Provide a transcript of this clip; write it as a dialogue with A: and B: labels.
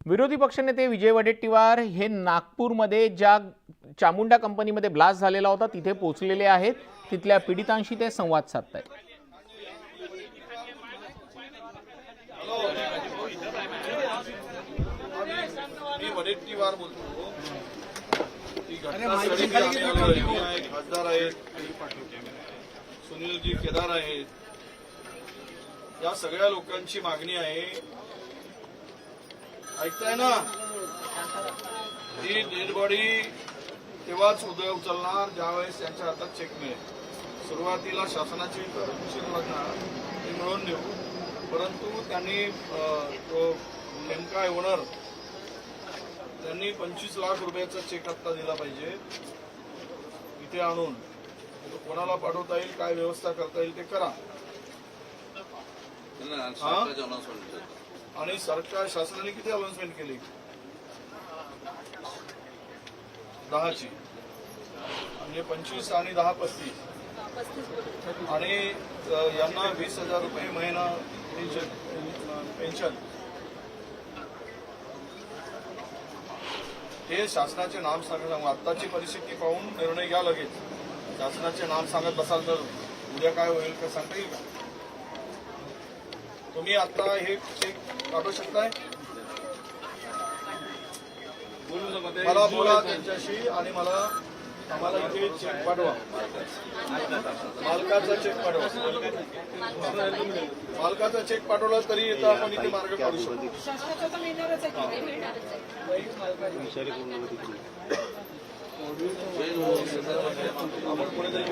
A: विरोधी पक्षनेते विजय वडेट्टीवार हे नागपूरमध्ये ज्या चामुंडा कंपनीमध्ये ब्लास्ट झालेला होता तिथे पोहोचलेले आहेत। तिथल्या पीडितांशी ते संवाद साधतायत।
B: वडेट्टीवार बोलतो की घटनास्थळी खासदार आहेत, सुनीलजी केदार आहेत, या सगळ्या लोकांची मागणी आहे। ऐकताय ना? ही डेड बॉडी तेव्हाच उचलणार ज्यावेळेस त्यांच्या हातात चेक मिळेल। सुरुवातीला शासनाची तरतूद लागणार ते मिळवून देऊ, परंतु त्यांनी तो नेमका ओनर त्यांनी 25 लाख रुपयाचा चेक आता दिला पाहिजे इथे आणून। तो कोणाला पाठवता येईल, काय व्यवस्था करता येईल ते करा। आणि सरकार शासनाने किती अनाउन्समेंट केली? 10ची, म्हणजे 25 आणि 10 35, आणि यांना 20,000 रुपये महिना पेन्शन। हे शासनाचे नाम सांगा। आत्ताची परिस्थिती पाहून निर्णय घ्या लगेच। शासनाचे नाम सांगत बसाल तर उद्या काय होईल का सांगता येईल का? तुम्ही आता हे चेक काढू शकताय? मला बोला त्यांच्याशी आणि आम्हाला इथे चेक पाठवा, मालकाचा चेक पाठवा। मालकाचा चेक पाठवला तरी इथं आपण इथे मार्ग काढू शकतो। आपण कोणीतरी